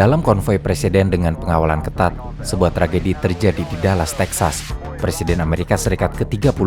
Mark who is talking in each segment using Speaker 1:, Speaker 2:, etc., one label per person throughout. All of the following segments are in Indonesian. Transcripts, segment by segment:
Speaker 1: Dalam konvoi presiden dengan pengawalan ketat, sebuah tragedi terjadi di Dallas, Texas. Presiden Amerika Serikat ke-35,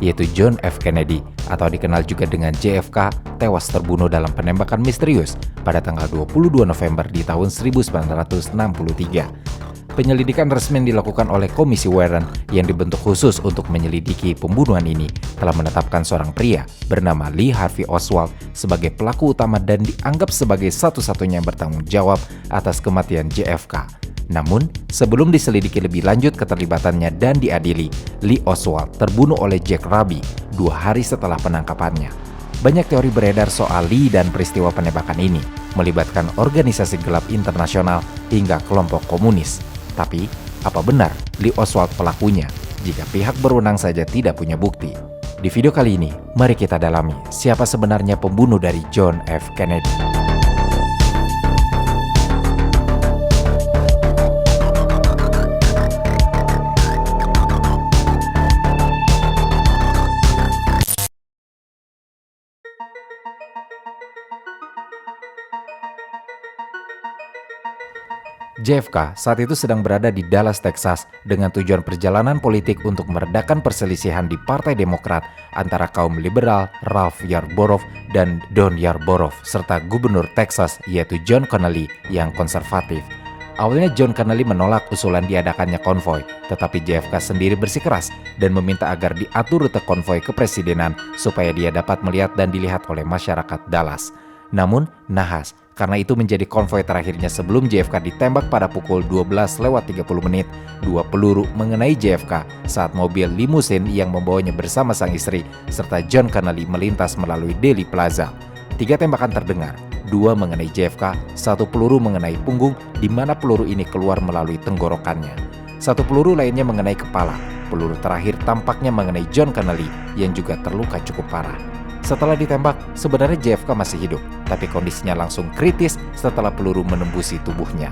Speaker 1: yaitu John F. Kennedy, atau dikenal juga dengan JFK, tewas terbunuh dalam penembakan misterius pada tanggal 22 November di tahun 1963. Penyelidikan resmi yang dilakukan oleh Komisi Warren yang dibentuk khusus untuk menyelidiki pembunuhan ini telah menetapkan seorang pria bernama Lee Harvey Oswald sebagai pelaku utama dan dianggap sebagai satu-satunya yang bertanggung jawab atas kematian JFK. Namun, sebelum diselidiki lebih lanjut keterlibatannya dan diadili, Lee Oswald terbunuh oleh Jack Ruby 2 hari setelah penangkapannya. Banyak teori beredar soal Lee dan peristiwa penembakan ini, melibatkan organisasi gelap internasional hingga kelompok komunis. Tapi, apa benar Lee Oswald pelakunya jika pihak berwenang saja tidak punya bukti? Di video kali ini, mari kita dalami siapa sebenarnya pembunuh dari John F. Kennedy. JFK saat itu sedang berada di Dallas, Texas dengan tujuan perjalanan politik untuk meredakan perselisihan di Partai Demokrat antara kaum liberal Ralph Yarborough dan Don Yarborough serta Gubernur Texas yaitu John Connally yang konservatif. Awalnya John Connally menolak usulan diadakannya konvoi, tetapi JFK sendiri bersikeras dan meminta agar diatur rute konvoi kepresidenan supaya dia dapat melihat dan dilihat oleh masyarakat Dallas. Namun, nahas, karena itu menjadi konvoi terakhirnya sebelum JFK ditembak pada pukul 12:30, 2 peluru mengenai JFK saat mobil limusin yang membawanya bersama sang istri serta John Connally melintas melalui Dealey Plaza. 3 tembakan terdengar, 2 mengenai JFK, 1 peluru mengenai punggung di mana peluru ini keluar melalui tenggorokannya. 1 peluru lainnya mengenai kepala, peluru terakhir tampaknya mengenai John Connally yang juga terluka cukup parah. Setelah ditembak, sebenarnya JFK masih hidup, tapi kondisinya langsung kritis setelah peluru menembusi tubuhnya.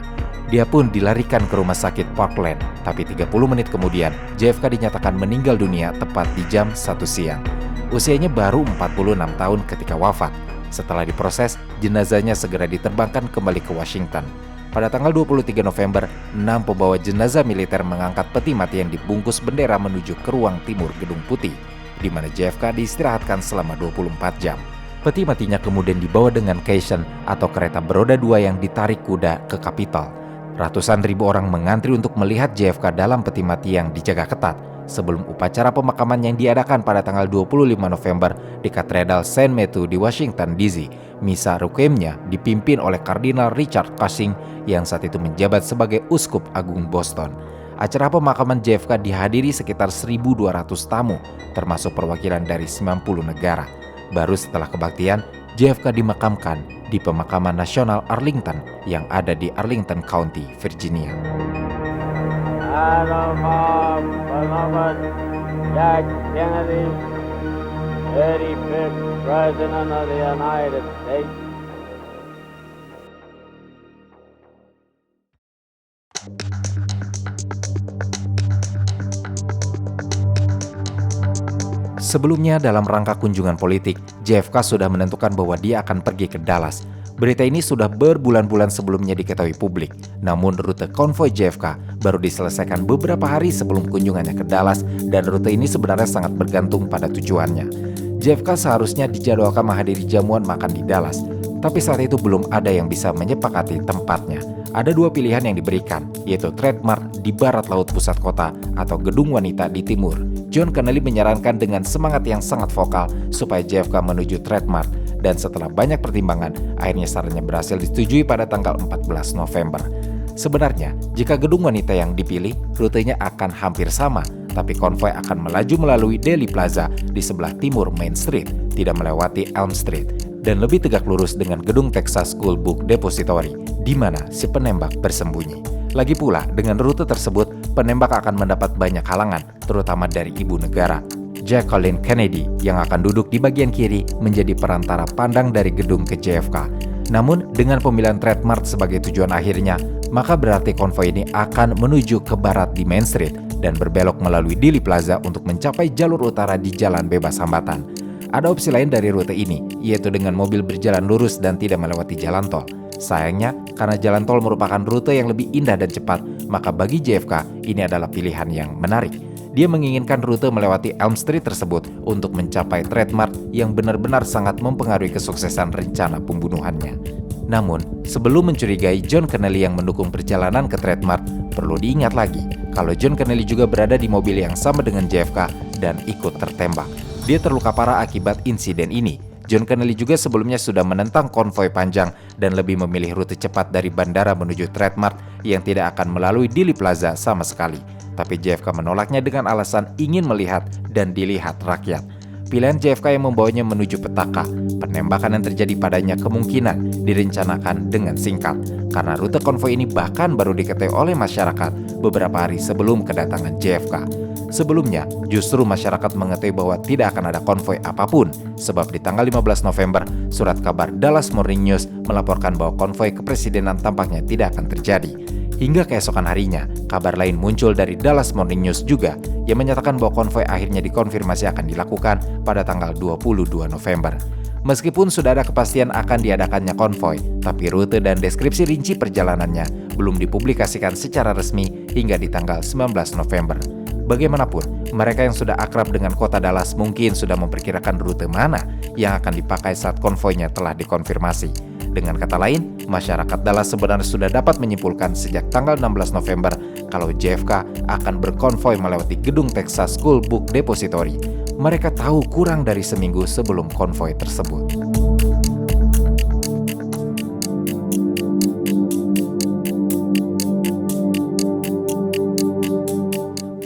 Speaker 1: Dia pun dilarikan ke rumah sakit Parkland, tapi 30 menit kemudian, JFK dinyatakan meninggal dunia tepat di jam 1 siang. Usianya baru 46 tahun ketika wafat. Setelah diproses, jenazahnya segera diterbangkan kembali ke Washington. Pada tanggal 23 November, 6 pembawa jenazah militer mengangkat peti mati yang dibungkus bendera menuju ke ruang timur Gedung Putih, di mana JFK diistirahatkan selama 24 jam. Peti matinya kemudian dibawa dengan caisson atau kereta beroda 2 yang ditarik kuda ke Capitol. Ratusan ribu orang mengantri untuk melihat JFK dalam peti mati yang dijaga ketat sebelum upacara pemakaman yang diadakan pada tanggal 25 November di Katedral St. Matthew di Washington DC. Misa Requiemnya dipimpin oleh Kardinal Richard Cushing yang saat itu menjabat sebagai Uskup Agung Boston. Acara pemakaman JFK dihadiri sekitar 1.200 tamu, termasuk perwakilan dari 90 negara. Baru setelah kebaktian, JFK dimakamkan di Pemakaman Nasional Arlington yang ada di Arlington County, Virginia.
Speaker 2: Beloved Jack Kennedy, 35th President of the United States.
Speaker 1: Sebelumnya dalam rangka kunjungan politik, JFK sudah menentukan bahwa dia akan pergi ke Dallas. Berita ini sudah berbulan-bulan sebelumnya diketahui publik. Namun rute konvoi JFK baru diselesaikan beberapa hari sebelum kunjungannya ke Dallas dan rute ini sebenarnya sangat bergantung pada tujuannya. JFK seharusnya dijadwalkan menghadiri jamuan makan di Dallas, tapi saat itu belum ada yang bisa menyepakati tempatnya. Ada 2 pilihan yang diberikan, yaitu Trademark di barat laut pusat kota atau Gedung Wanita di timur. John Connally menyarankan dengan semangat yang sangat vokal supaya JFK menuju Trademark, dan setelah banyak pertimbangan, akhirnya sarannya berhasil disetujui pada tanggal 14 November. Sebenarnya, jika Gedung Wanita yang dipilih, rutenya akan hampir sama, tapi konvoi akan melaju melalui Dealey Plaza di sebelah timur Main Street, tidak melewati Elm Street, dan lebih tegak lurus dengan Gedung Texas School Book Depository, di mana si penembak bersembunyi. Lagi pula, dengan rute tersebut, penembak akan mendapat banyak halangan, terutama dari ibu negara. Jacqueline Kennedy yang akan duduk di bagian kiri menjadi perantara pandang dari gedung ke JFK. Namun, dengan pemilihan Trademark sebagai tujuan akhirnya, maka berarti konvoi ini akan menuju ke barat di Main Street dan berbelok melalui Dealey Plaza untuk mencapai jalur utara di jalan bebas hambatan. Ada opsi lain dari rute ini, yaitu dengan mobil berjalan lurus dan tidak melewati jalan tol. Sayangnya, karena jalan tol merupakan rute yang lebih indah dan cepat, maka bagi JFK ini adalah pilihan yang menarik. Dia menginginkan rute melewati Elm Street tersebut untuk mencapai trademark yang benar-benar sangat mempengaruhi kesuksesan rencana pembunuhannya. Namun, sebelum mencurigai John Kennedy yang mendukung perjalanan ke trademark, perlu diingat lagi kalau John Kennedy juga berada di mobil yang sama dengan JFK dan ikut tertembak. Dia terluka parah akibat insiden ini. John Kennedy juga sebelumnya sudah menentang konvoi panjang dan lebih memilih rute cepat dari bandara menuju trademark yang tidak akan melalui Dealey Plaza sama sekali. Tapi JFK menolaknya dengan alasan ingin melihat dan dilihat rakyat. Pilihan JFK yang membawanya menuju petaka. Penembakan yang terjadi padanya kemungkinan direncanakan dengan singkat, karena rute konvoi ini bahkan baru diketahui oleh masyarakat beberapa hari sebelum kedatangan JFK. Sebelumnya, justru masyarakat mengetahui bahwa tidak akan ada konvoi apapun, sebab di tanggal 15 November, surat kabar Dallas Morning News melaporkan bahwa konvoi kepresidenan tampaknya tidak akan terjadi. Hingga keesokan harinya, kabar lain muncul dari Dallas Morning News juga, yang menyatakan bahwa konvoi akhirnya dikonfirmasi akan dilakukan pada tanggal 22 November. Meskipun sudah ada kepastian akan diadakannya konvoi, tapi rute dan deskripsi rinci perjalanannya belum dipublikasikan secara resmi hingga di tanggal 19 November. Bagaimanapun, mereka yang sudah akrab dengan kota Dallas mungkin sudah memperkirakan rute mana yang akan dipakai saat konvoinya telah dikonfirmasi. Dengan kata lain, masyarakat Dallas sebenarnya sudah dapat menyimpulkan sejak tanggal 16 November kalau JFK akan berkonvoi melewati gedung Texas School Book Depository. Mereka tahu kurang dari seminggu sebelum konvoi tersebut.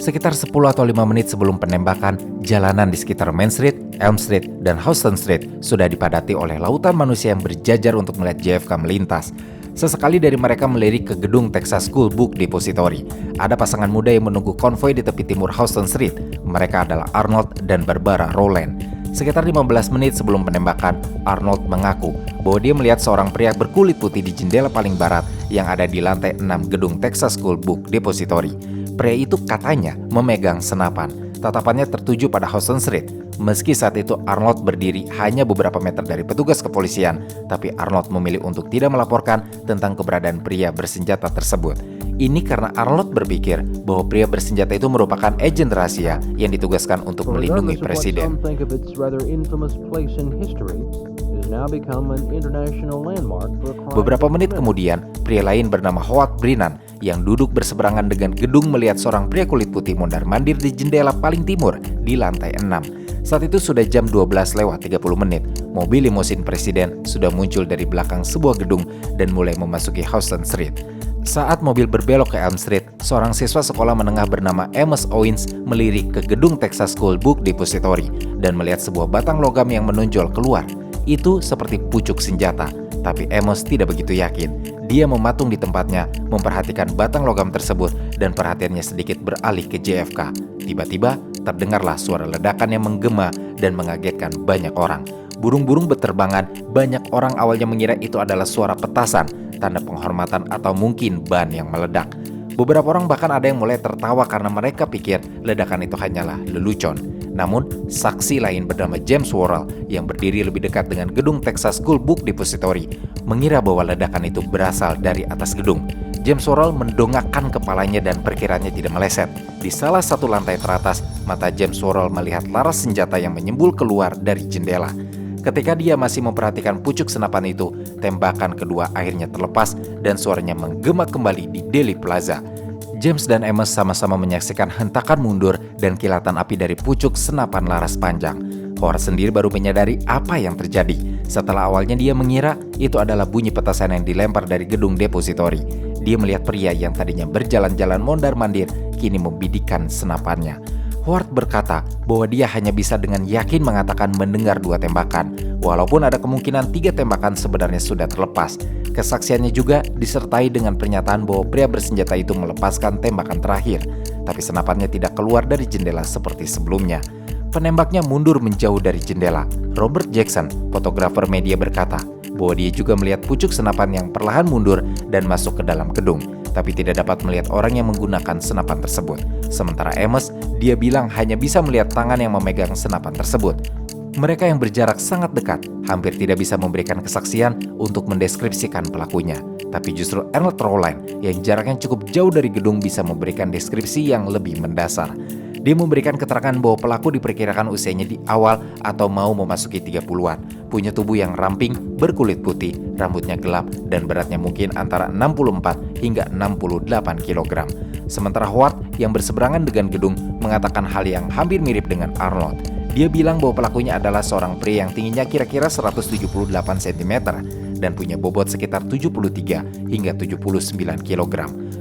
Speaker 1: Sekitar 10 atau 5 menit sebelum penembakan, jalanan di sekitar Main Street, Elm Street, dan Houston Street sudah dipadati oleh lautan manusia yang berjajar untuk melihat JFK melintas. Sesekali dari mereka melirik ke gedung Texas School Book Depository. Ada pasangan muda yang menunggu konvoi di tepi timur Houston Street. Mereka adalah Arnold dan Barbara Rowland. Sekitar 15 menit sebelum penembakan, Arnold mengaku bahwa dia melihat seorang pria berkulit putih di jendela paling barat yang ada di lantai 6 gedung Texas School Book Depository. Pria itu katanya memegang senapan. Tatapannya tertuju pada Houston Street. Meski saat itu Arnold berdiri hanya beberapa meter dari petugas kepolisian, tapi Arnold memilih untuk tidak melaporkan tentang keberadaan pria bersenjata tersebut. Ini karena Arnold berpikir bahwa pria bersenjata itu merupakan agen rahasia yang ditugaskan untuk melindungi presiden. Beberapa menit kemudian, pria lain bernama Howard Brennan yang duduk berseberangan dengan gedung melihat seorang pria kulit putih mondar-mandir di jendela paling timur di lantai 6. Saat itu sudah jam 12:30 menit. Mobil limusin presiden sudah muncul dari belakang sebuah gedung dan mulai memasuki Houston Street. Saat mobil berbelok ke Elm Street, seorang siswa sekolah menengah bernama Amos Owens melirik ke gedung Texas School Book Depository dan melihat sebuah batang logam yang menonjol keluar. Itu seperti pucuk senjata, tapi Amos tidak begitu yakin. Dia mematung di tempatnya, memperhatikan batang logam tersebut, dan perhatiannya sedikit beralih ke JFK. Tiba-tiba, terdengarlah suara ledakan yang menggema dan mengagetkan banyak orang. Burung-burung berterbangan, banyak orang awalnya mengira itu adalah suara petasan, tanda penghormatan atau mungkin ban yang meledak. Beberapa orang bahkan ada yang mulai tertawa karena mereka pikir ledakan itu hanyalah lelucon. Namun, saksi lain bernama James Worrell yang berdiri lebih dekat dengan gedung Texas School Book Depository mengira bahwa ledakan itu berasal dari atas gedung. James Worrell mendongakkan kepalanya dan perkiraannya tidak meleset. Di salah satu lantai teratas, mata James Worrell melihat laras senjata yang menyembul keluar dari jendela. Ketika dia masih memperhatikan pucuk senapan itu, tembakan kedua akhirnya terlepas dan suaranya menggema kembali di Dealey Plaza. James dan Amos sama-sama menyaksikan hentakan mundur dan kilatan api dari pucuk senapan laras panjang. Howard sendiri baru menyadari apa yang terjadi. Setelah awalnya dia mengira itu adalah bunyi petasan yang dilempar dari gedung depositori. Dia melihat pria yang tadinya berjalan-jalan mondar-mandir kini membidikan senapannya. Howard berkata bahwa dia hanya bisa dengan yakin mengatakan mendengar 2 tembakan, walaupun ada kemungkinan 3 tembakan sebenarnya sudah terlepas. Kesaksiannya juga disertai dengan pernyataan bahwa pria bersenjata itu melepaskan tembakan terakhir, tapi senapannya tidak keluar dari jendela seperti sebelumnya. Penembaknya mundur menjauh dari jendela. Robert Jackson, fotografer media, berkata bahwa dia juga melihat pucuk senapan yang perlahan mundur dan masuk ke dalam gedung, tapi tidak dapat melihat orang yang menggunakan senapan tersebut. Sementara Amos, dia bilang hanya bisa melihat tangan yang memegang senapan tersebut. Mereka yang berjarak sangat dekat hampir tidak bisa memberikan kesaksian untuk mendeskripsikan pelakunya. Tapi justru Arnold Rowland yang jaraknya cukup jauh dari gedung bisa memberikan deskripsi yang lebih mendasar. Dia memberikan keterangan bahwa pelaku diperkirakan usianya di awal atau mau memasuki 30-an. Punya tubuh yang ramping, berkulit putih, rambutnya gelap, dan beratnya mungkin antara 64 hingga 68 kg. Sementara Howard yang berseberangan dengan gedung mengatakan hal yang hampir mirip dengan Arnold. Dia bilang bahwa pelakunya adalah seorang pria yang tingginya kira-kira 178 cm dan punya bobot sekitar 73 hingga 79 kg.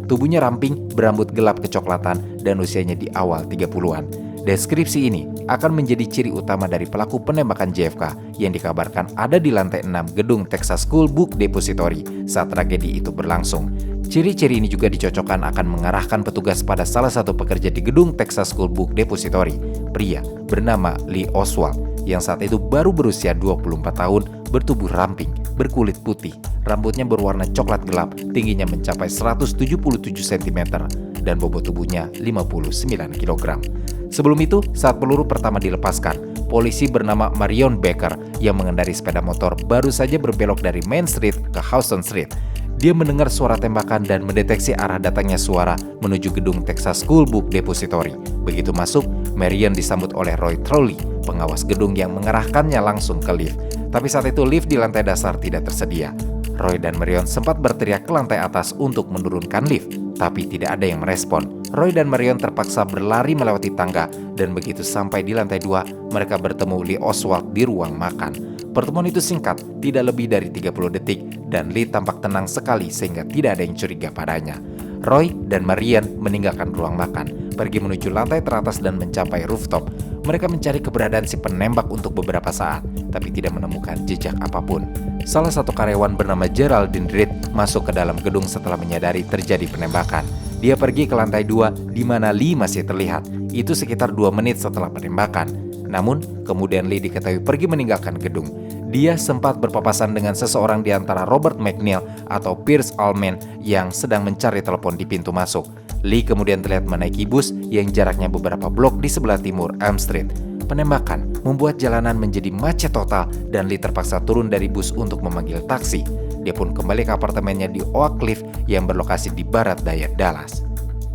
Speaker 1: Tubuhnya ramping, berambut gelap kecoklatan, dan usianya di awal 30-an. Deskripsi ini akan menjadi ciri utama dari pelaku penembakan JFK yang dikabarkan ada di lantai 6 gedung Texas School Book Depository saat tragedi itu berlangsung. Ciri-ciri ini juga dicocokkan akan mengarahkan petugas pada salah satu pekerja di gedung Texas School Book Depository, pria bernama Lee Oswald, yang saat itu baru berusia 24 tahun, bertubuh ramping, berkulit putih, rambutnya berwarna coklat gelap, tingginya mencapai 177 cm, dan bobot tubuhnya 59 kg. Sebelum itu, saat peluru pertama dilepaskan, polisi bernama Marion Baker yang mengendari sepeda motor baru saja berbelok dari Main Street ke Houston Street. Dia mendengar suara tembakan dan mendeteksi arah datangnya suara menuju gedung Texas School Book Depository. Begitu masuk, Marion disambut oleh Roy Trolley, pengawas gedung yang mengarahkannya langsung ke lift. Tapi saat itu lift di lantai dasar tidak tersedia. Roy dan Marion sempat berteriak ke lantai atas untuk menurunkan lift, tapi tidak ada yang merespon. Roy dan Marion terpaksa berlari melewati tangga, dan begitu sampai di lantai 2, mereka bertemu Lee Oswald di ruang makan. Pertemuan itu singkat, tidak lebih dari 30 detik, dan Lee tampak tenang sekali sehingga tidak ada yang curiga padanya. Roy dan Marion meninggalkan ruang makan, pergi menuju lantai teratas dan mencapai rooftop. Mereka mencari keberadaan si penembak untuk beberapa saat, tapi tidak menemukan jejak apapun. Salah satu karyawan bernama Geraldine Reed masuk ke dalam gedung setelah menyadari terjadi penembakan. Dia pergi ke lantai 2 di mana Lee masih terlihat. Itu sekitar 2 menit setelah penembakan. Namun, kemudian Lee diketahui pergi meninggalkan gedung. Dia sempat berpapasan dengan seseorang di antara Robert McNeil atau Pierce Allman yang sedang mencari telepon di pintu masuk. Lee kemudian terlihat menaiki bus yang jaraknya beberapa blok di sebelah timur Elm Street. Penembakan membuat jalanan menjadi macet total dan Lee terpaksa turun dari bus untuk memanggil taksi. Dia pun kembali ke apartemennya di Oak Cliff yang berlokasi di barat daya Dallas.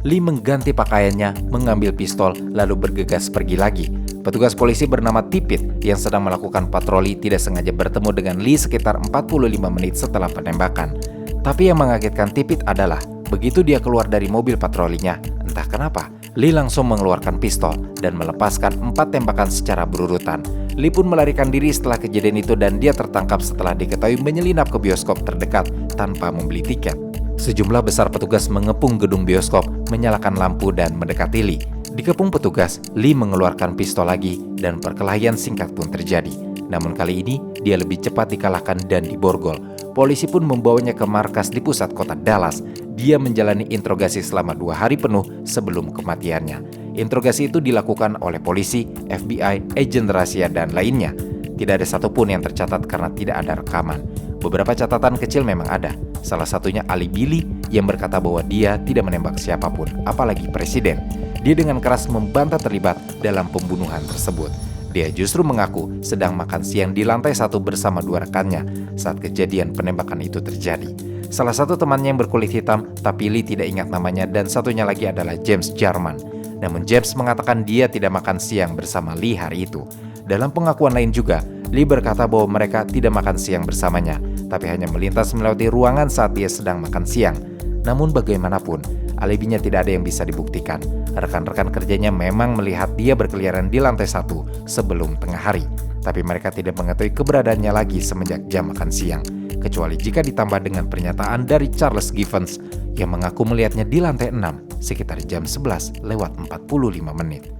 Speaker 1: Lee mengganti pakaiannya, mengambil pistol, lalu bergegas pergi lagi. Petugas polisi bernama Tippit yang sedang melakukan patroli tidak sengaja bertemu dengan Lee sekitar 45 menit setelah penembakan. Tapi yang mengagetkan Tippit adalah, begitu dia keluar dari mobil patrolinya, entah kenapa, Lee langsung mengeluarkan pistol dan melepaskan 4 tembakan secara berurutan. Lee pun melarikan diri setelah kejadian itu dan dia tertangkap setelah diketahui menyelinap ke bioskop terdekat tanpa membeli tiket. Sejumlah besar petugas mengepung gedung bioskop, menyalakan lampu dan mendekati Lee. Dikepung petugas, Lee mengeluarkan pistol lagi dan perkelahian singkat pun terjadi. Namun kali ini, dia lebih cepat dikalahkan dan diborgol. Polisi pun membawanya ke markas di pusat kota Dallas. Dia menjalani interogasi selama 2 hari penuh sebelum kematiannya. Interogasi itu dilakukan oleh polisi, FBI, agen rahasia, dan lainnya. Tidak ada satupun yang tercatat karena tidak ada rekaman. Beberapa catatan kecil memang ada. Salah satunya Ali Billy yang berkata bahwa dia tidak menembak siapapun, apalagi presiden. Dia dengan keras membantah terlibat dalam pembunuhan tersebut. Dia justru mengaku sedang makan siang di lantai 1 bersama 2 rekannya saat kejadian penembakan itu terjadi. Salah satu temannya yang berkulit hitam, tapi Lee tidak ingat namanya, dan satunya lagi adalah James Jarman. Namun James mengatakan dia tidak makan siang bersama Lee hari itu. Dalam pengakuan lain juga, Lee berkata bahwa mereka tidak makan siang bersamanya, tapi hanya melintas melewati ruangan saat dia sedang makan siang. Namun bagaimanapun, alibinya tidak ada yang bisa dibuktikan. Rekan-rekan kerjanya memang melihat dia berkeliaran di lantai 1 sebelum tengah hari, tapi mereka tidak mengetahui keberadaannya lagi semenjak jam makan siang, kecuali jika ditambah dengan pernyataan dari Charles Givens yang mengaku melihatnya di lantai 6 sekitar jam 11:45 menit.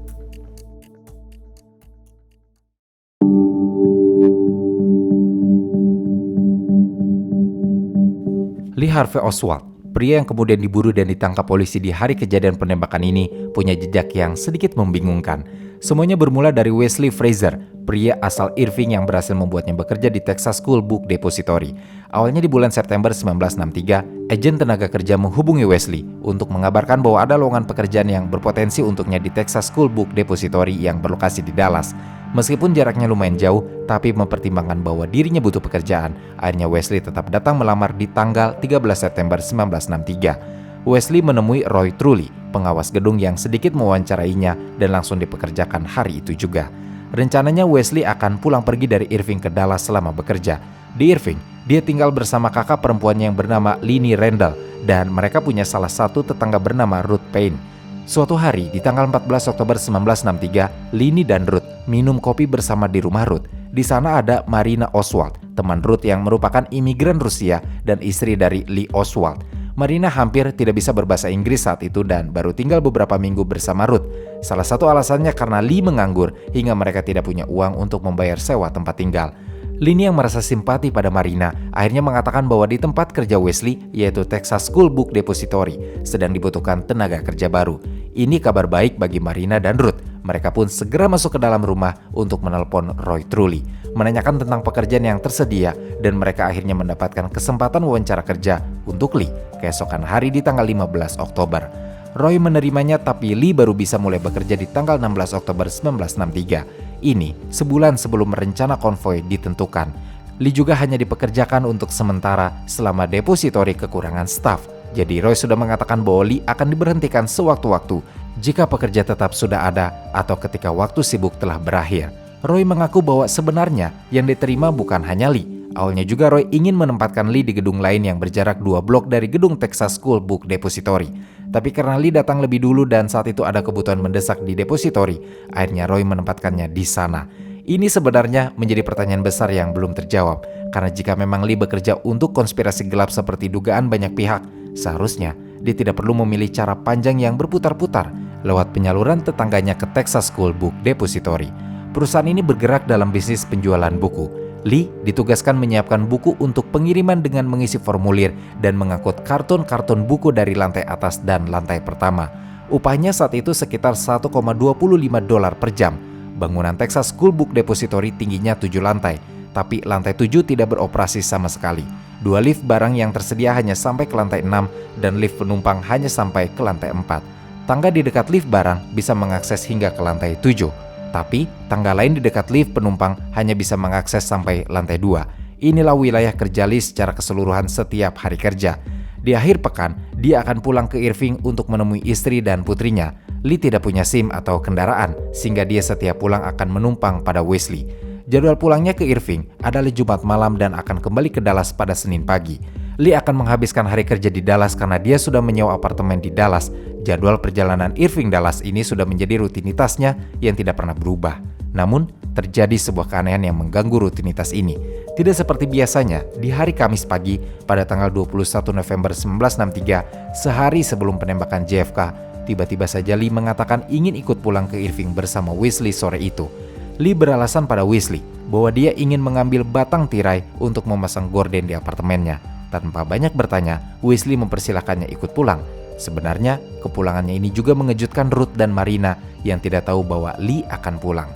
Speaker 1: Lee Harvey Oswald, pria yang kemudian diburu dan ditangkap polisi di hari kejadian penembakan ini, punya jejak yang sedikit membingungkan. Semuanya bermula dari Wesley Fraser, pria asal Irving yang berhasil membuatnya bekerja di Texas School Book Depository. Awalnya di bulan September 1963, agen tenaga kerja menghubungi Wesley untuk mengabarkan bahwa ada lowongan pekerjaan yang berpotensi untuknya di Texas School Book Depository yang berlokasi di Dallas. Meskipun jaraknya lumayan jauh, tapi mempertimbangkan bahwa dirinya butuh pekerjaan, akhirnya Wesley tetap datang melamar di tanggal 13 September 1963. Wesley menemui Roy Truly, pengawas gedung yang sedikit mewawancarainya dan langsung dipekerjakan hari itu juga. Rencananya Wesley akan pulang pergi dari Irving ke Dallas selama bekerja. Di Irving, dia tinggal bersama kakak perempuannya yang bernama Linnie Randall dan mereka punya salah satu tetangga bernama Ruth Payne. Suatu hari di tanggal 14 Oktober 1963, Linnie dan Ruth minum kopi bersama di rumah Ruth. Di sana ada Marina Oswald, teman Ruth yang merupakan imigran Rusia dan istri dari Lee Oswald. Marina hampir tidak bisa berbahasa Inggris saat itu dan baru tinggal beberapa minggu bersama Ruth. Salah satu alasannya karena Lee menganggur hingga mereka tidak punya uang untuk membayar sewa tempat tinggal. Linnie yang merasa simpati pada Marina akhirnya mengatakan bahwa di tempat kerja Wesley, yaitu Texas School Book Depository, sedang dibutuhkan tenaga kerja baru. Ini kabar baik bagi Marina dan Ruth. Mereka pun segera masuk ke dalam rumah untuk menelpon Roy Truly, menanyakan tentang pekerjaan yang tersedia, dan mereka akhirnya mendapatkan kesempatan wawancara kerja untuk Lee keesokan hari di tanggal 15 Oktober. Roy menerimanya, tapi Lee baru bisa mulai bekerja di tanggal 16 Oktober 1963. Ini sebulan sebelum rencana konvoi ditentukan. Lee juga hanya dipekerjakan untuk sementara selama depositori kekurangan staf. Jadi Roy sudah mengatakan bahwa Lee akan diberhentikan sewaktu-waktu jika pekerja tetap sudah ada atau ketika waktu sibuk telah berakhir. Roy mengaku bahwa sebenarnya yang diterima bukan hanya Lee. Awalnya juga Roy ingin menempatkan Lee di gedung lain yang berjarak 2 blok dari gedung Texas School Book Depository. Tapi karena Lee datang lebih dulu dan saat itu ada kebutuhan mendesak di depository, akhirnya Roy menempatkannya di sana. Ini sebenarnya menjadi pertanyaan besar yang belum terjawab, karena jika memang Lee bekerja untuk konspirasi gelap seperti dugaan banyak pihak, seharusnya dia tidak perlu memilih cara panjang yang berputar-putar lewat penyaluran tetangganya ke Texas School Book Depository. Perusahaan ini bergerak dalam bisnis penjualan buku. Lee ditugaskan menyiapkan buku untuk pengiriman dengan mengisi formulir dan mengangkut karton-karton buku dari lantai atas dan lantai pertama. Upahnya saat itu sekitar $1,25 per jam. Bangunan Texas School Book Depository tingginya 7 lantai, tapi lantai 7 tidak beroperasi sama sekali. 2 lift barang yang tersedia hanya sampai ke lantai 6 dan lift penumpang hanya sampai ke lantai 4. Tangga di dekat lift barang bisa mengakses hingga ke lantai 7. Tapi tangga lain di dekat lift penumpang hanya bisa mengakses sampai lantai 2. Inilah wilayah kerja Lee secara keseluruhan setiap hari kerja. Di akhir pekan, dia akan pulang ke Irving untuk menemui istri dan putrinya. Lee tidak punya SIM atau kendaraan, sehingga dia setiap pulang akan menumpang pada Wesley. Jadwal pulangnya ke Irving adalah Jumat malam dan akan kembali ke Dallas pada Senin pagi. Lee akan menghabiskan hari kerja di Dallas karena dia sudah menyewa apartemen di Dallas. Jadwal perjalanan Irving Dallas ini sudah menjadi rutinitasnya yang tidak pernah berubah. Namun, terjadi sebuah keanehan yang mengganggu rutinitas ini. Tidak seperti biasanya, di hari Kamis pagi pada tanggal 21 November 1963, sehari sebelum penembakan JFK, tiba-tiba saja Lee mengatakan ingin ikut pulang ke Irving bersama Wesley sore itu. Lee beralasan pada Wesley bahwa dia ingin mengambil batang tirai untuk memasang gorden di apartemennya. Tanpa banyak bertanya, Wesley mempersilahkannya ikut pulang. Sebenarnya, kepulangannya ini juga mengejutkan Ruth dan Marina yang tidak tahu bahwa Lee akan pulang.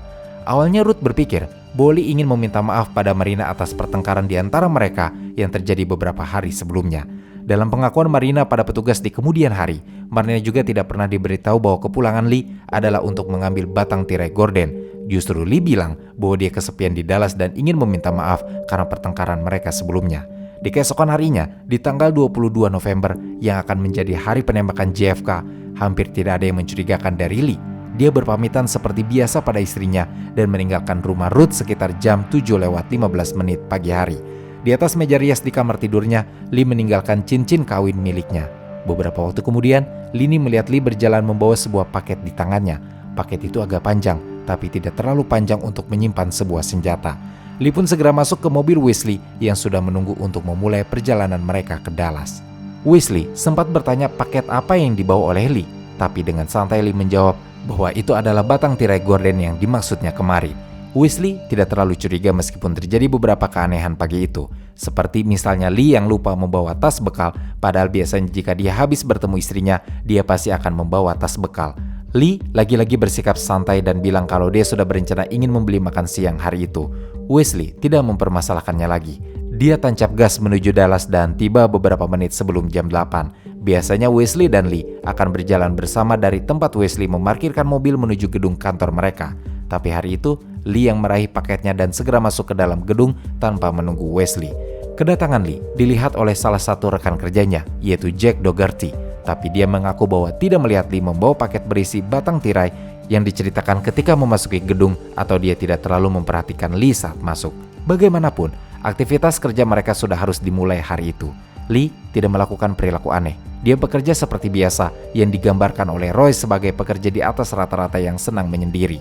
Speaker 1: Awalnya Ruth berpikir bahwa Lee ingin meminta maaf pada Marina atas pertengkaran di antara mereka yang terjadi beberapa hari sebelumnya. Dalam pengakuan Marina pada petugas di kemudian hari, Marina juga tidak pernah diberitahu bahwa kepulangan Lee adalah untuk mengambil batang tirai gorden. Justru Lee bilang bahwa dia kesepian di Dallas dan ingin meminta maaf karena pertengkaran mereka sebelumnya. Di keesokan harinya, di tanggal 22 November yang akan menjadi hari penembakan JFK, hampir tidak ada yang mencurigakan dari Lee. Dia berpamitan seperti biasa pada istrinya dan meninggalkan rumah Ruth sekitar jam 7:15 pagi hari. Di atas meja rias di kamar tidurnya, Lee meninggalkan cincin kawin miliknya. Beberapa waktu kemudian, Linnie melihat Lee berjalan membawa sebuah paket di tangannya. Paket itu agak panjang, tapi tidak terlalu panjang untuk menyimpan sebuah senjata. Lee pun segera masuk ke mobil Wesley yang sudah menunggu untuk memulai perjalanan mereka ke Dallas. Wesley sempat bertanya paket apa yang dibawa oleh Lee, tapi dengan santai Lee menjawab bahwa itu adalah batang tirai gorden yang dimaksudnya kemarin. Wesley tidak terlalu curiga meskipun terjadi beberapa keanehan pagi itu. Seperti misalnya Lee yang lupa membawa tas bekal, padahal biasanya jika dia habis bertemu istrinya, dia pasti akan membawa tas bekal. Lee lagi-lagi bersikap santai dan bilang kalau dia sudah berencana ingin membeli makan siang hari itu. Wesley tidak mempermasalahkannya lagi. Dia tancap gas menuju Dallas dan tiba beberapa menit sebelum jam 8. Biasanya Wesley dan Lee akan berjalan bersama dari tempat Wesley memarkirkan mobil menuju gedung kantor mereka. Tapi hari itu, Lee yang meraih paketnya dan segera masuk ke dalam gedung tanpa menunggu Wesley. Kedatangan Lee dilihat oleh salah satu rekan kerjanya, yaitu Jack Dougherty, tapi dia mengaku bahwa tidak melihat Lee membawa paket berisi batang tirai yang diceritakan ketika memasuki gedung, atau dia tidak terlalu memperhatikan Lee saat masuk. Bagaimanapun, aktivitas kerja mereka sudah harus dimulai hari itu. Lee tidak melakukan perilaku aneh. Dia bekerja seperti biasa yang digambarkan oleh Roy sebagai pekerja di atas rata-rata yang senang menyendiri.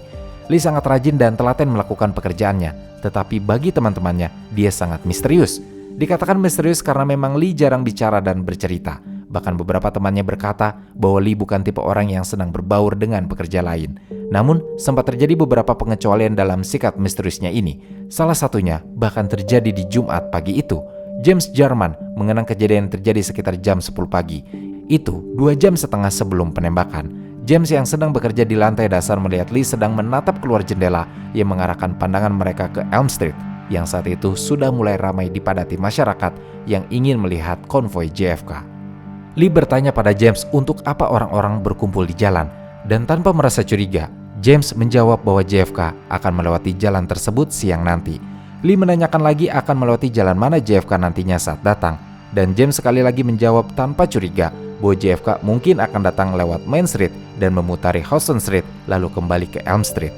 Speaker 1: Lee sangat rajin dan telaten melakukan pekerjaannya, tetapi bagi teman-temannya, dia sangat misterius. Dikatakan misterius karena memang Lee jarang bicara dan bercerita. Bahkan beberapa temannya berkata bahwa Lee bukan tipe orang yang senang berbaur dengan pekerja lain. Namun, sempat terjadi beberapa pengecualian dalam sikap misteriusnya ini. Salah satunya bahkan terjadi di Jumat pagi itu. James Jarman mengenang kejadian yang terjadi sekitar jam 10 pagi. Itu 2 jam setengah sebelum penembakan. James yang sedang bekerja di lantai dasar melihat Lee sedang menatap keluar jendela yang mengarahkan pandangan mereka ke Elm Street, yang saat itu sudah mulai ramai dipadati masyarakat yang ingin melihat konvoi JFK. Lee bertanya pada James untuk apa orang-orang berkumpul di jalan, dan tanpa merasa curiga, James menjawab bahwa JFK akan melewati jalan tersebut siang nanti. Lee menanyakan lagi akan melewati jalan mana JFK nantinya saat datang, dan James sekali lagi menjawab tanpa curiga bahwa JFK mungkin akan datang lewat Main Street dan memutari Houston Street lalu kembali ke Elm Street.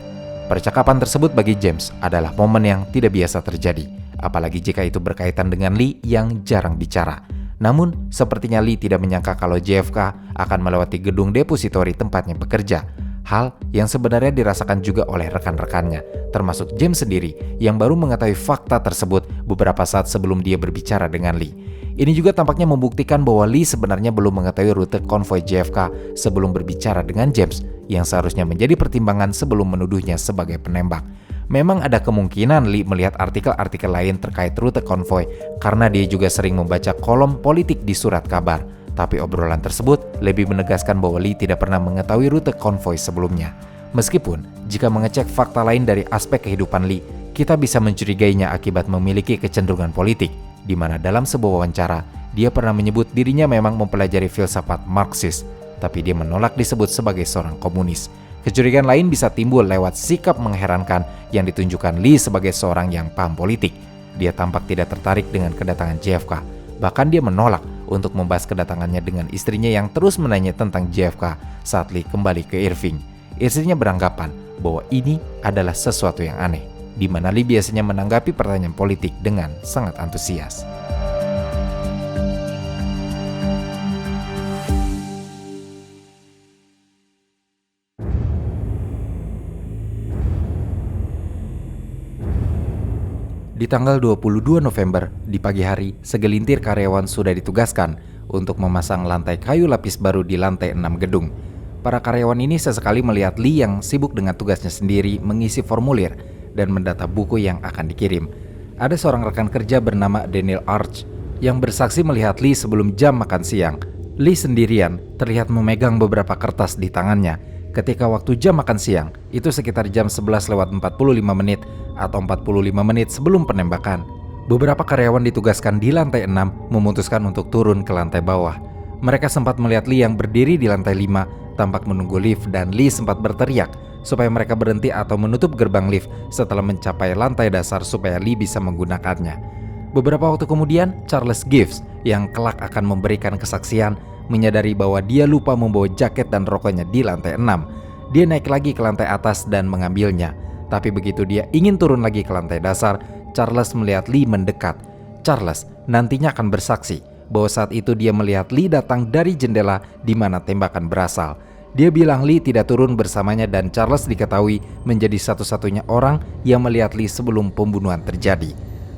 Speaker 1: Percakapan tersebut bagi James adalah momen yang tidak biasa terjadi, apalagi jika itu berkaitan dengan Lee yang jarang bicara. Namun, sepertinya Lee tidak menyangka kalau JFK akan melewati gedung depositori tempatnya bekerja. Hal yang sebenarnya dirasakan juga oleh rekan-rekannya, termasuk James sendiri yang baru mengetahui fakta tersebut beberapa saat sebelum dia berbicara dengan Lee. Ini juga tampaknya membuktikan bahwa Lee sebenarnya belum mengetahui rute konvoi JFK sebelum berbicara dengan James, yang seharusnya menjadi pertimbangan sebelum menuduhnya sebagai penembak. Memang ada kemungkinan Lee melihat artikel-artikel lain terkait rute konvoi karena dia juga sering membaca kolom politik di surat kabar. Tapi obrolan tersebut lebih menegaskan bahwa Lee tidak pernah mengetahui rute konvoi sebelumnya. Meskipun jika mengecek fakta lain dari aspek kehidupan Lee, kita bisa mencurigainya akibat memiliki kecenderungan politik, di mana dalam sebuah wawancara, dia pernah menyebut dirinya memang mempelajari filsafat Marxis, tapi dia menolak disebut sebagai seorang komunis. Kecurigaan lain bisa timbul lewat sikap mengherankan yang ditunjukkan Lee sebagai seorang yang paham politik. Dia tampak tidak tertarik dengan kedatangan JFK. Bahkan dia menolak untuk membahas kedatangannya dengan istrinya yang terus menanya tentang JFK saat Lee kembali ke Irving. Istrinya beranggapan bahwa ini adalah sesuatu yang aneh, di mana Lee biasanya menanggapi pertanyaan politik dengan sangat antusias. Di tanggal 22 November, di pagi hari, segelintir karyawan sudah ditugaskan untuk memasang lantai kayu lapis baru di lantai 6 gedung. Para karyawan ini sesekali melihat Lee yang sibuk dengan tugasnya sendiri mengisi formulir dan mendata buku yang akan dikirim. Ada seorang rekan kerja bernama Daniel Arch yang bersaksi melihat Lee sebelum jam makan siang. Lee sendirian terlihat memegang beberapa kertas di tangannya ketika waktu jam makan siang, itu sekitar jam 11:45 atau 45 menit sebelum penembakan. Beberapa karyawan ditugaskan di lantai 6 memutuskan untuk turun ke lantai bawah. Mereka sempat melihat Lee yang berdiri di lantai 5, tampak menunggu lift, dan Lee sempat berteriak supaya mereka berhenti atau menutup gerbang lift setelah mencapai lantai dasar supaya Lee bisa menggunakannya. Beberapa waktu kemudian, Charles Gibbs yang kelak akan memberikan kesaksian menyadari bahwa dia lupa membawa jaket dan rokoknya di lantai 6. Dia naik lagi ke lantai atas dan mengambilnya. Tapi begitu dia ingin turun lagi ke lantai dasar, Charles melihat Lee mendekat. Charles nantinya akan bersaksi bahwa saat itu dia melihat Lee datang dari jendela di mana tembakan berasal. Dia bilang Lee tidak turun bersamanya dan Charles diketahui menjadi satu-satunya orang yang melihat Lee sebelum pembunuhan terjadi.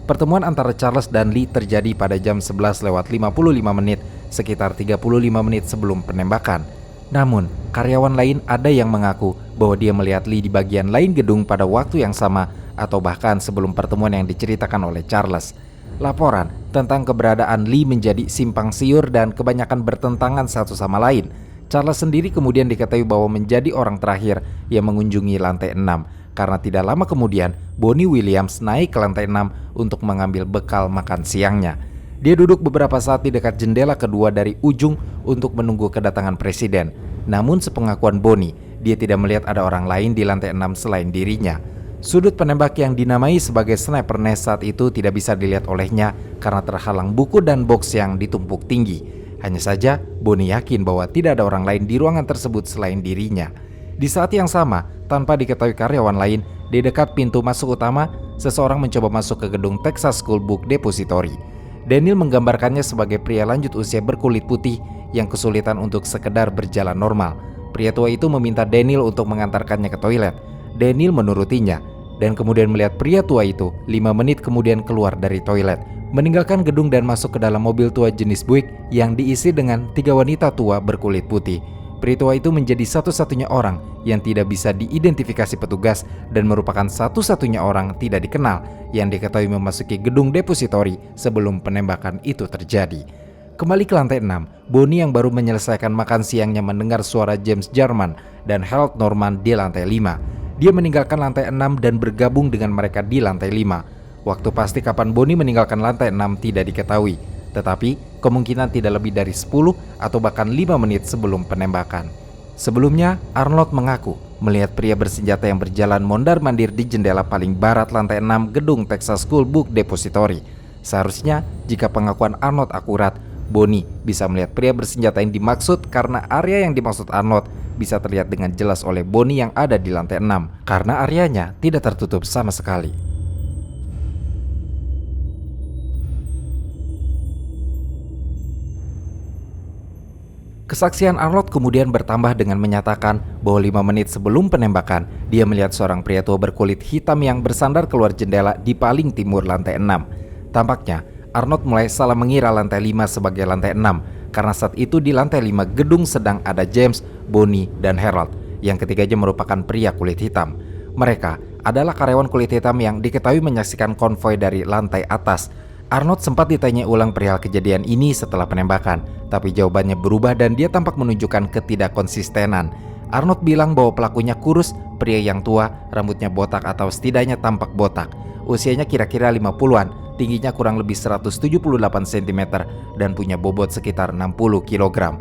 Speaker 1: Pertemuan antara Charles dan Lee terjadi pada jam 11:55, sekitar 35 menit sebelum penembakan. Namun, karyawan lain ada yang mengaku bahwa dia melihat Lee di bagian lain gedung pada waktu yang sama atau bahkan sebelum pertemuan yang diceritakan oleh Charles. Laporan tentang keberadaan Lee menjadi simpang siur dan kebanyakan bertentangan satu sama lain. Charles sendiri kemudian diketahui bahwa menjadi orang terakhir yang mengunjungi lantai 6 karena tidak lama kemudian Bonnie Williams naik ke lantai 6 untuk mengambil bekal makan siangnya. Dia duduk beberapa saat di dekat jendela kedua dari ujung untuk menunggu kedatangan presiden. Namun sepengakuan Bonnie, dia tidak melihat ada orang lain di lantai 6 selain dirinya. Sudut penembak yang dinamai sebagai sniper nest saat itu tidak bisa dilihat olehnya karena terhalang buku dan box yang ditumpuk tinggi. Hanya saja, Bonnie yakin bahwa tidak ada orang lain di ruangan tersebut selain dirinya. Di saat yang sama, tanpa diketahui karyawan lain, di dekat pintu masuk utama, seseorang mencoba masuk ke gedung Texas School Book Depository. Daniel menggambarkannya sebagai pria lanjut usia berkulit putih yang kesulitan untuk sekedar berjalan normal. Pria tua itu meminta Daniel untuk mengantarkannya ke toilet. Daniel menurutinya, dan kemudian melihat pria tua itu 5 menit kemudian keluar dari toilet, meninggalkan gedung dan masuk ke dalam mobil tua jenis Buick yang diisi dengan 3 wanita tua berkulit putih. Pria tua itu menjadi satu-satunya orang yang tidak bisa diidentifikasi petugas dan merupakan satu-satunya orang tidak dikenal yang diketahui memasuki gedung depositori sebelum penembakan itu terjadi. Kembali ke lantai 6, Bonnie yang baru menyelesaikan makan siangnya mendengar suara James Jarman dan Harold Norman di lantai 5. Dia meninggalkan lantai 6 dan bergabung dengan mereka di lantai 5. Waktu pasti kapan Bonnie meninggalkan lantai 6 tidak diketahui, tetapi kemungkinan tidak lebih dari 10 atau bahkan 5 menit sebelum penembakan. Sebelumnya, Arnold mengaku melihat pria bersenjata yang berjalan mondar-mandir di jendela paling barat lantai 6 gedung Texas School Book Depository. Seharusnya, jika pengakuan Arnold akurat, Bonnie bisa melihat pria bersenjata yang dimaksud karena area yang dimaksud Arnold bisa terlihat dengan jelas oleh Bonnie yang ada di lantai 6 karena areanya tidak tertutup sama sekali. Kesaksian Arnold kemudian bertambah dengan menyatakan bahwa 5 menit sebelum penembakan, dia melihat seorang pria tua berkulit hitam yang bersandar keluar jendela di paling timur lantai 6. Tampaknya, Arnold mulai salah mengira lantai 5 sebagai lantai 6 karena saat itu di lantai 5 gedung sedang ada James, Bonnie, dan Harold yang ketiganya merupakan pria kulit hitam. Mereka adalah karyawan kulit hitam yang diketahui menyaksikan konvoi dari lantai atas. Arnold sempat ditanya ulang perihal kejadian ini setelah penembakan, tapi jawabannya berubah dan dia tampak menunjukkan ketidakkonsistenan. Arnold bilang bahwa pelakunya kurus, pria yang tua, rambutnya botak atau setidaknya tampak botak. Usianya kira-kira 50-an, tingginya kurang lebih 178 cm dan punya bobot sekitar 60 kg.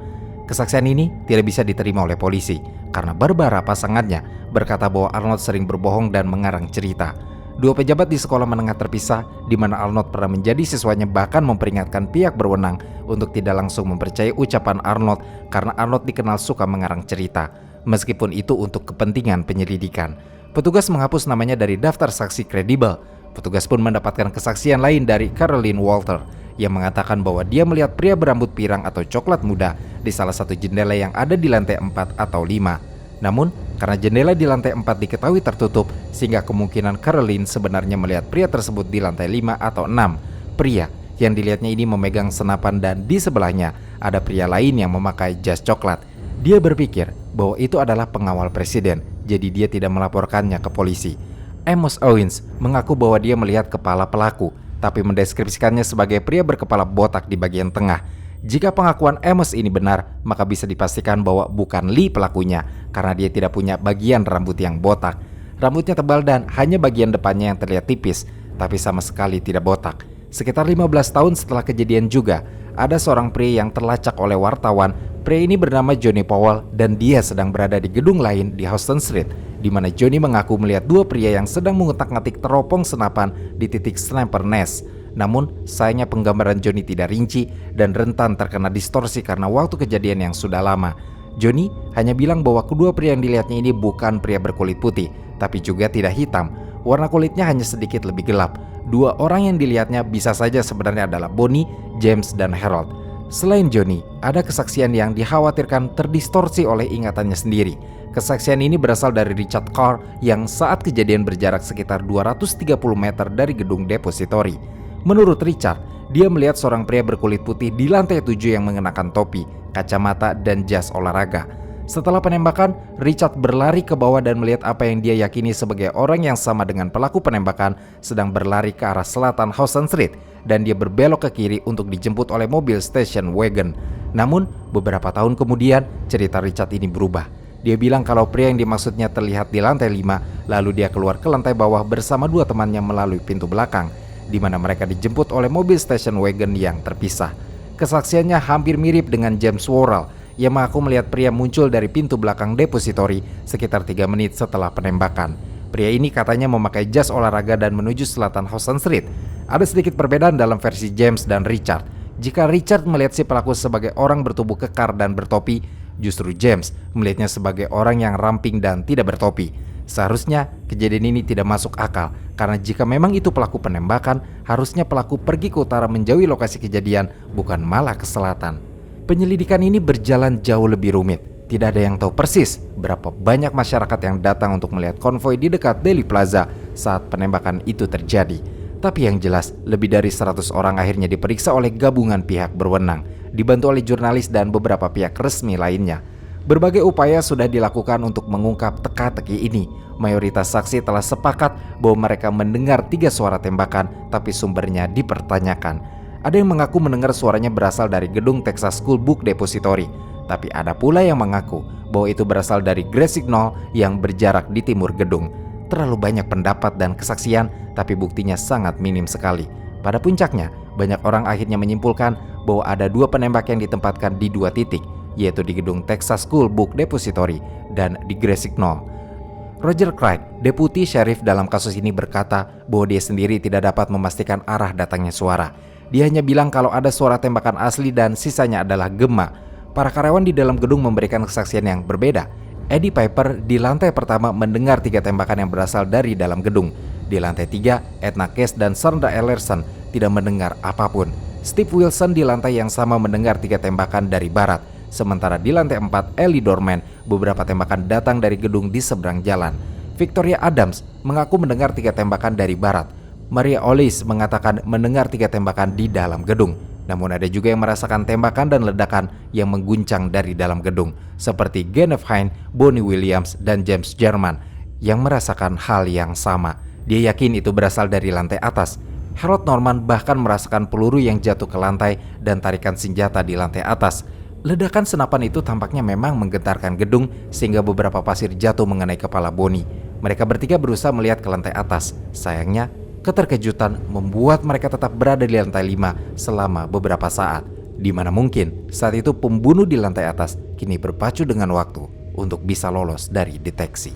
Speaker 1: Kesaksian ini tidak bisa diterima oleh polisi karena Barbara pasangannya berkata bahwa Arnold sering berbohong dan mengarang cerita. Dua pejabat di sekolah menengah terpisah di mana Arnold pernah menjadi siswanya bahkan memperingatkan pihak berwenang untuk tidak langsung mempercayai ucapan Arnold karena Arnold dikenal suka mengarang cerita, meskipun itu untuk kepentingan penyelidikan. Petugas menghapus namanya dari daftar saksi kredibel. Petugas pun mendapatkan kesaksian lain dari Caroline Walter yang mengatakan bahwa dia melihat pria berambut pirang atau coklat muda di salah satu jendela yang ada di lantai 4 atau 5. Namun, karena jendela di lantai 4 diketahui tertutup, sehingga kemungkinan Caroline sebenarnya melihat pria tersebut di lantai 5 atau 6. Pria yang dilihatnya ini memegang senapan dan di sebelahnya ada pria lain yang memakai jas coklat. Dia berpikir bahwa itu adalah pengawal presiden, jadi dia tidak melaporkannya ke polisi. Amos Owens mengaku bahwa dia melihat kepala pelaku, tapi mendeskripsikannya sebagai pria berkepala botak di bagian tengah. Jika pengakuan Amos ini benar, maka bisa dipastikan bahwa bukan Lee pelakunya karena dia tidak punya bagian rambut yang botak. Rambutnya tebal dan hanya bagian depannya yang terlihat tipis, tapi sama sekali tidak botak. Sekitar 15 tahun setelah kejadian juga, ada seorang pria yang terlacak oleh wartawan. Pria ini bernama Johnny Powell dan dia sedang berada di gedung lain di Houston Street, di mana Johnny mengaku melihat dua pria yang sedang mengutak-ngatik teropong senapan di titik sniper nest. Namun, sayangnya penggambaran Johnny tidak rinci dan rentan terkena distorsi karena waktu kejadian yang sudah lama. Johnny hanya bilang bahwa kedua pria yang dilihatnya ini bukan pria berkulit putih, tapi juga tidak hitam. Warna kulitnya hanya sedikit lebih gelap. Dua orang yang dilihatnya bisa saja sebenarnya adalah Bonnie, James, dan Harold. Selain Johnny, ada kesaksian yang dikhawatirkan terdistorsi oleh ingatannya sendiri. Kesaksian ini berasal dari Richard Carr yang saat kejadian berjarak sekitar 230 meter dari gedung depositori. Menurut Richard, dia melihat seorang pria berkulit putih di lantai 7 yang mengenakan topi, kacamata, dan jas olahraga. Setelah penembakan, Richard berlari ke bawah dan melihat apa yang dia yakini sebagai orang yang sama dengan pelaku penembakan sedang berlari ke arah selatan Houston Street dan dia berbelok ke kiri untuk dijemput oleh mobil station wagon. Namun, beberapa tahun kemudian, cerita Richard ini berubah. Dia bilang kalau pria yang dimaksudnya terlihat di lantai 5, lalu dia keluar ke lantai bawah bersama dua temannya melalui pintu belakang, di mana mereka dijemput oleh mobil station wagon yang terpisah. Kesaksiannya hampir mirip dengan James Worrell yang mengaku melihat pria muncul dari pintu belakang depositori sekitar 3 menit setelah penembakan. Pria ini katanya memakai jas olahraga dan menuju selatan Houston Street. Ada sedikit perbedaan dalam versi James dan Richard. Jika Richard melihat si pelaku sebagai orang bertubuh kekar dan bertopi, justru James melihatnya sebagai orang yang ramping dan tidak bertopi. Seharusnya kejadian ini tidak masuk akal, karena jika memang itu pelaku penembakan, harusnya pelaku pergi ke utara menjauhi lokasi kejadian, bukan malah ke selatan. Penyelidikan ini berjalan jauh lebih rumit. Tidak ada yang tahu persis berapa banyak masyarakat yang datang untuk melihat konvoi di dekat Dealey Plaza saat penembakan itu terjadi. Tapi yang jelas, lebih dari 100 orang akhirnya diperiksa oleh gabungan pihak berwenang, dibantu oleh jurnalis dan beberapa pihak resmi lainnya. Berbagai upaya sudah dilakukan untuk mengungkap teka-teki ini. Mayoritas saksi telah sepakat bahwa mereka mendengar 3 suara tembakan, tapi sumbernya dipertanyakan. Ada yang mengaku mendengar suaranya berasal dari gedung Texas School Book Depository, tapi ada pula yang mengaku bahwa itu berasal dari Grand Signal yang berjarak di timur gedung. Terlalu banyak pendapat dan kesaksian, tapi buktinya sangat minim sekali. Pada puncaknya, banyak orang akhirnya menyimpulkan bahwa ada 2 penembak yang ditempatkan di 2 titik, yaitu di gedung Texas School Book Depository dan di Grand Signal. Roger Craig, deputi sheriff dalam kasus ini, berkata bahwa dia sendiri tidak dapat memastikan arah datangnya suara. Dia hanya bilang kalau ada suara tembakan asli dan sisanya adalah gema. Para karyawan di dalam gedung memberikan kesaksian yang berbeda. Eddie Piper di lantai pertama mendengar 3 tembakan yang berasal dari dalam gedung. Di lantai 3, Edna Case dan Sandra Ellerson tidak mendengar apapun. Steve Wilson di lantai yang sama mendengar 3 tembakan dari barat. Sementara di lantai 4, Ellie Dorman, beberapa tembakan datang dari gedung di seberang jalan. Victoria Adams mengaku mendengar 3 tembakan dari barat. Maria Olis mengatakan mendengar 3 tembakan di dalam gedung. Namun ada juga yang merasakan tembakan dan ledakan yang mengguncang dari dalam gedung, seperti Kenneth Hine, Bonnie Williams, dan James German yang merasakan hal yang sama. Dia yakin itu berasal dari lantai atas. Harold Norman bahkan merasakan peluru yang jatuh ke lantai dan tarikan senjata di lantai atas. Ledakan senapan itu tampaknya memang menggetarkan gedung sehingga beberapa pasir jatuh mengenai kepala Bonnie. Mereka bertiga berusaha melihat ke lantai atas. Sayangnya, keterkejutan membuat mereka tetap berada di lantai 5 selama beberapa saat. Di mana mungkin saat itu pembunuh di lantai atas kini berpacu dengan waktu untuk bisa lolos dari deteksi.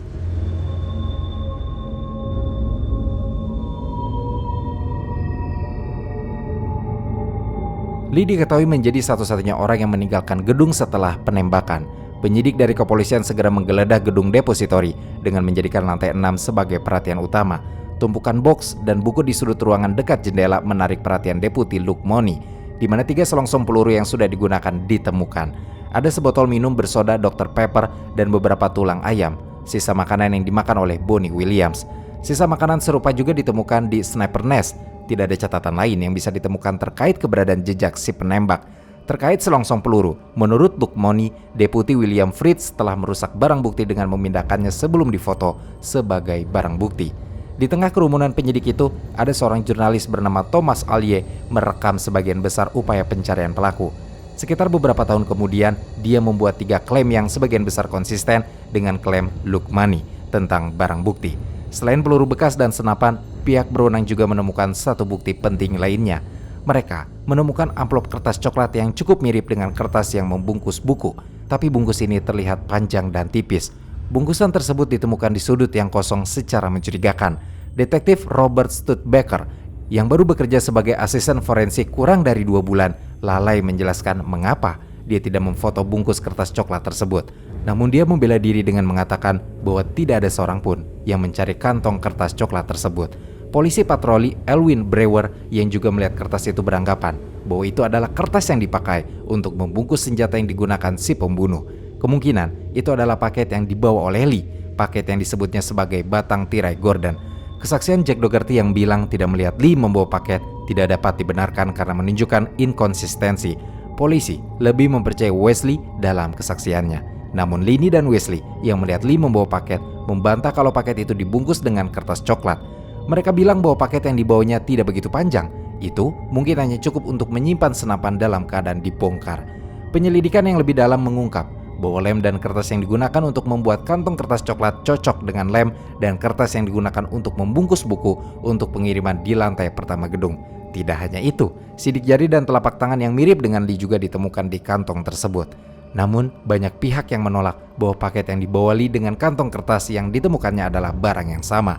Speaker 1: Lee diketahui menjadi satu-satunya orang yang meninggalkan gedung setelah penembakan. Penyidik dari kepolisian segera menggeledah gedung depository dengan menjadikan lantai 6 sebagai perhatian utama. Tumpukan box dan buku di sudut ruangan dekat jendela menarik perhatian Deputi Luke Money, di mana 3 selongsong peluru yang sudah digunakan ditemukan. Ada sebotol minum bersoda Dr. Pepper dan beberapa tulang ayam, sisa makanan yang dimakan oleh Bonnie Williams. Sisa makanan serupa juga ditemukan di sniper nest. Tidak ada catatan lain yang bisa ditemukan terkait keberadaan jejak si penembak. Terkait selongsong peluru, menurut Luke Money, Deputi William Fritz telah merusak barang bukti dengan memindahkannya sebelum difoto sebagai barang bukti. Di tengah kerumunan penyidik itu, ada seorang jurnalis bernama Thomas Allier merekam sebagian besar upaya pencarian pelaku. Sekitar beberapa tahun kemudian, dia membuat 3 klaim yang sebagian besar konsisten dengan klaim Luke Money tentang barang bukti. Selain peluru bekas dan senapan, pihak berwenang juga menemukan satu bukti penting lainnya. Mereka menemukan amplop kertas coklat yang cukup mirip dengan kertas yang membungkus buku, tapi bungkus ini terlihat panjang dan tipis. Bungkusan tersebut ditemukan di sudut yang kosong secara mencurigakan. Detektif Robert Studebaker yang baru bekerja sebagai asisten forensik kurang dari 2 bulan lalai menjelaskan mengapa dia tidak memfoto bungkus kertas coklat tersebut. Namun dia membela diri dengan mengatakan bahwa tidak ada seorang pun yang mencari kantong kertas coklat tersebut. Polisi patroli Elwin Brewer yang juga melihat kertas itu beranggapan bahwa itu adalah kertas yang dipakai untuk membungkus senjata yang digunakan si pembunuh. Kemungkinan itu adalah paket yang dibawa oleh Lee, paket yang disebutnya sebagai batang tirai Gordon. Kesaksian Jack Dougherty yang bilang tidak melihat Lee membawa paket tidak dapat dibenarkan karena menunjukkan inkonsistensi. Polisi lebih mempercayai Wesley dalam kesaksiannya. Namun Lini dan Wesley yang melihat Lee membawa paket membantah kalau paket itu dibungkus dengan kertas coklat. Mereka bilang bahwa paket yang dibawanya tidak begitu panjang. Itu mungkin hanya cukup untuk menyimpan senapan dalam keadaan dibongkar. Penyelidikan yang lebih dalam mengungkap bahwa lem dan kertas yang digunakan untuk membuat kantong kertas coklat cocok dengan lem dan kertas yang digunakan untuk membungkus buku untuk pengiriman di lantai pertama gedung. Tidak hanya itu, sidik jari dan telapak tangan yang mirip dengan Lee juga ditemukan di kantong tersebut. Namun, banyak pihak yang menolak bahwa paket yang dibawa Lee dengan kantong kertas yang ditemukannya adalah barang yang sama.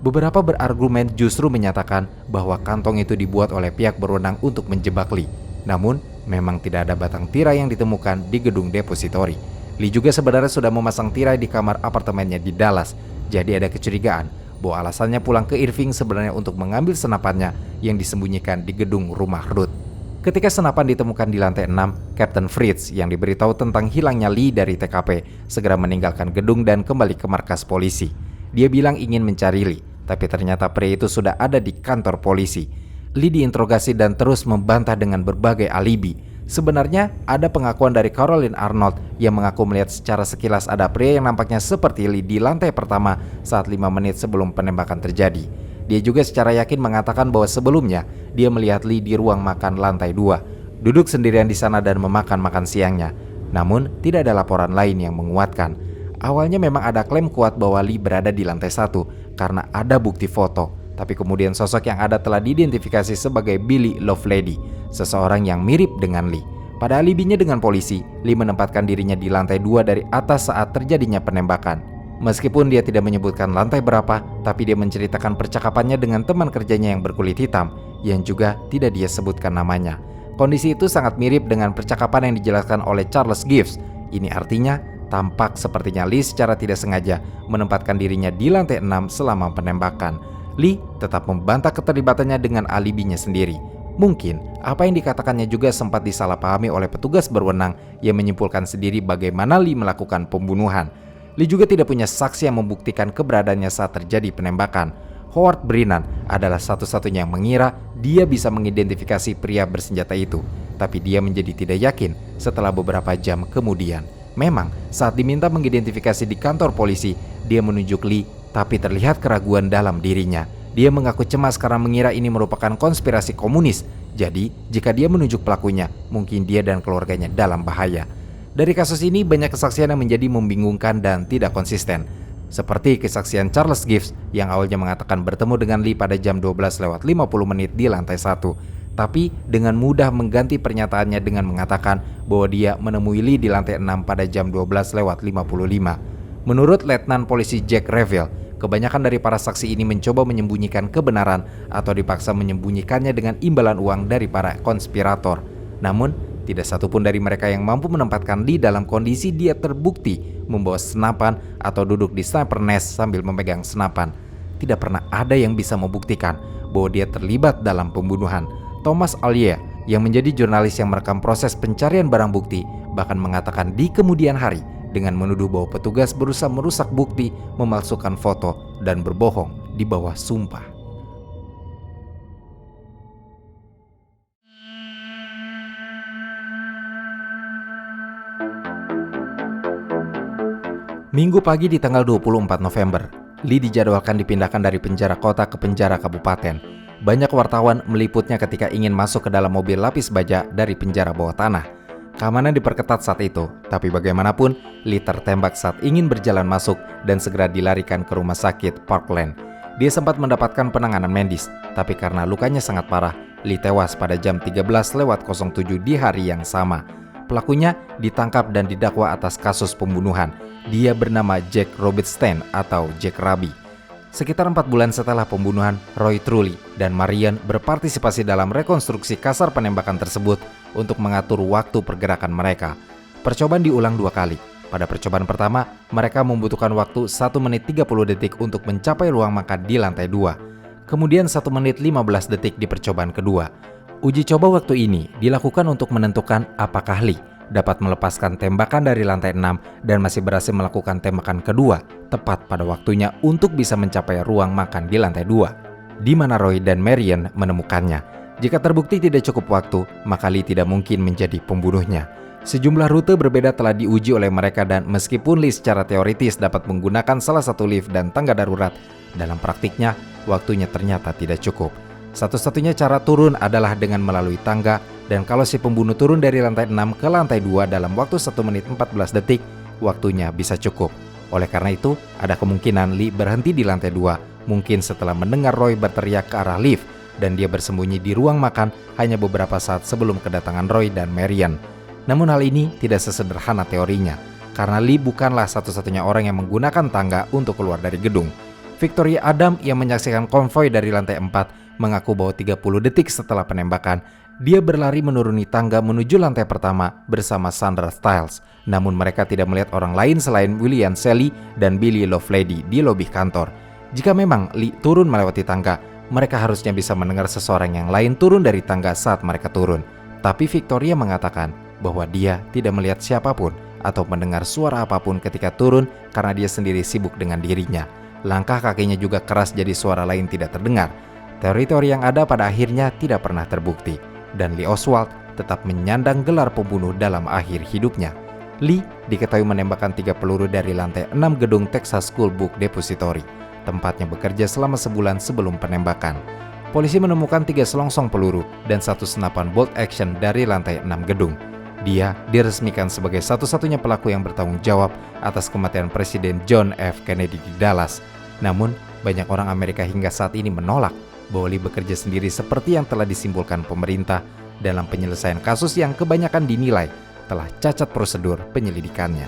Speaker 1: Beberapa berargumen justru menyatakan bahwa kantong itu dibuat oleh pihak berwenang untuk menjebak Lee. Namun, memang tidak ada batang tirai yang ditemukan di gedung depositori. Lee juga sebenarnya sudah memasang tirai di kamar apartemennya di Dallas. Jadi ada kecurigaan bahwa alasannya pulang ke Irving sebenarnya untuk mengambil senapannya yang disembunyikan di gedung rumah Ruth. Ketika senapan ditemukan di lantai 6, Captain Fritz yang diberitahu tentang hilangnya Lee dari TKP segera meninggalkan gedung dan kembali ke markas polisi. Dia bilang ingin mencari Lee, tapi ternyata pria itu sudah ada di kantor polisi. Lee diinterogasi dan terus membantah dengan berbagai alibi. Sebenarnya ada pengakuan dari Caroline Arnold yang mengaku melihat secara sekilas ada pria yang nampaknya seperti Lee di lantai pertama saat 5 menit sebelum penembakan terjadi. Dia juga secara yakin mengatakan bahwa sebelumnya dia melihat Lee di ruang makan lantai 2, duduk sendirian di sana dan memakan makan siangnya. Namun tidak ada laporan lain yang menguatkan. Awalnya memang ada klaim kuat bahwa Lee berada di lantai 1 karena ada bukti foto. Tapi kemudian sosok yang ada telah diidentifikasi sebagai Billy Lovelady, seseorang yang mirip dengan Lee. Pada alibinya dengan polisi, Lee menempatkan dirinya di lantai 2 dari atas saat terjadinya penembakan. Meskipun dia tidak menyebutkan lantai berapa, tapi dia menceritakan percakapannya dengan teman kerjanya yang berkulit hitam, yang juga tidak dia sebutkan namanya. Kondisi itu sangat mirip dengan percakapan yang dijelaskan oleh Charles Gibbs. Ini artinya, tampak sepertinya Lee secara tidak sengaja menempatkan dirinya di lantai 6 selama penembakan. Lee tetap membantah keterlibatannya dengan alibinya sendiri. Mungkin apa yang dikatakannya juga sempat disalahpahami oleh petugas berwenang yang menyimpulkan sendiri bagaimana Lee melakukan pembunuhan. Lee juga tidak punya saksi yang membuktikan keberadaannya saat terjadi penembakan. Howard Brennan adalah satu-satunya yang mengira dia bisa mengidentifikasi pria bersenjata itu. Tapi dia menjadi tidak yakin setelah beberapa jam kemudian. Memang saat diminta mengidentifikasi di kantor polisi, dia menunjuk Lee, tapi terlihat keraguan dalam dirinya. Dia mengaku cemas karena mengira ini merupakan konspirasi komunis. Jadi, jika dia menunjuk pelakunya, mungkin dia dan keluarganya dalam bahaya. Dari kasus ini banyak kesaksian yang menjadi membingungkan dan tidak konsisten. Seperti kesaksian Charles Gibbs yang awalnya mengatakan bertemu dengan Lee pada jam 12:50 di lantai 1. Tapi dengan mudah mengganti pernyataannya dengan mengatakan bahwa dia menemui Lee di lantai 6 pada jam 12:55. Menurut Letnan Polisi Jack Reveal, kebanyakan dari para saksi ini mencoba menyembunyikan kebenaran atau dipaksa menyembunyikannya dengan imbalan uang dari para konspirator. Namun, tidak satupun dari mereka yang mampu menempatkan Lee dalam kondisi dia terbukti membawa senapan atau duduk di sniper nest sambil memegang senapan. Tidak pernah ada yang bisa membuktikan bahwa dia terlibat dalam pembunuhan. Thomas Allier yang menjadi jurnalis yang merekam proses pencarian barang bukti bahkan mengatakan di kemudian hari dengan menuduh bahwa petugas berusaha merusak bukti, memalsukan foto, dan berbohong di bawah sumpah. Minggu pagi di tanggal 24 November, Lee dijadwalkan dipindahkan dari penjara kota ke penjara kabupaten. Banyak wartawan meliputnya ketika ingin masuk ke dalam mobil lapis baja dari penjara bawah tanah. Keamanan diperketat saat itu, tapi bagaimanapun, Lee tertembak saat ingin berjalan masuk dan segera dilarikan ke rumah sakit Parkland. Dia sempat mendapatkan penanganan medis, tapi karena lukanya sangat parah, Lee tewas pada jam 13:07 di hari yang sama. Pelakunya ditangkap dan didakwa atas kasus pembunuhan. Dia bernama Jack Robertstein atau Jack Ruby. Sekitar 4 bulan setelah pembunuhan, Roy Truly dan Marian berpartisipasi dalam rekonstruksi kasar penembakan tersebut untuk mengatur waktu pergerakan mereka. Percobaan diulang 2 kali. Pada percobaan pertama, mereka membutuhkan waktu 1 menit 30 detik untuk mencapai ruang makan di lantai 2. Kemudian 1 menit 15 detik di percobaan kedua. Uji coba waktu ini dilakukan untuk menentukan apakah Lee dapat melepaskan tembakan dari lantai 6 dan masih berhasil melakukan tembakan kedua tepat pada waktunya untuk bisa mencapai ruang makan di lantai 2, di mana Roy dan Marian menemukannya. Jika terbukti tidak cukup waktu, maka Lee tidak mungkin menjadi pembunuhnya. Sejumlah rute berbeda telah diuji oleh mereka dan meskipun Lee secara teoritis dapat menggunakan salah satu lift dan tangga darurat, dalam praktiknya waktunya ternyata tidak cukup. Satu-satunya cara turun adalah dengan melalui tangga, dan kalau si pembunuh turun dari lantai 6 ke lantai 2 dalam waktu 1 menit 14 detik, waktunya bisa cukup. Oleh karena itu, ada kemungkinan Lee berhenti di lantai 2, mungkin setelah mendengar Roy berteriak ke arah lift, dan dia bersembunyi di ruang makan hanya beberapa saat sebelum kedatangan Roy dan Marian. Namun hal ini tidak sesederhana teorinya, karena Lee bukanlah satu-satunya orang yang menggunakan tangga untuk keluar dari gedung. Victoria Adam yang menyaksikan konvoi dari lantai 4 mengaku bahwa 30 detik setelah penembakan, dia berlari menuruni tangga menuju lantai pertama bersama Sandra Stiles. Namun mereka tidak melihat orang lain selain William Shelley dan Billy Lovelady di lobi kantor. Jika memang Lee turun melewati tangga, mereka harusnya bisa mendengar seseorang yang lain turun dari tangga saat mereka turun. Tapi Victoria mengatakan bahwa dia tidak melihat siapapun atau mendengar suara apapun ketika turun karena dia sendiri sibuk dengan dirinya. Langkah kakinya juga keras jadi suara lain tidak terdengar. Teori-teori yang ada pada akhirnya tidak pernah terbukti, dan Lee Oswald tetap menyandang gelar pembunuh dalam akhir hidupnya. Lee diketahui menembakkan 3 peluru dari lantai 6 gedung Texas School Book Depository, tempatnya bekerja selama sebulan sebelum penembakan. Polisi menemukan 3 selongsong peluru dan 1 senapan bolt action dari lantai 6 gedung. Dia diresmikan sebagai satu-satunya pelaku yang bertanggung jawab atas kematian Presiden John F. Kennedy di Dallas. Namun, banyak orang Amerika hingga saat ini menolak bahwa Lee bekerja sendiri seperti yang telah disimpulkan pemerintah dalam penyelesaian kasus yang kebanyakan dinilai telah cacat prosedur penyelidikannya.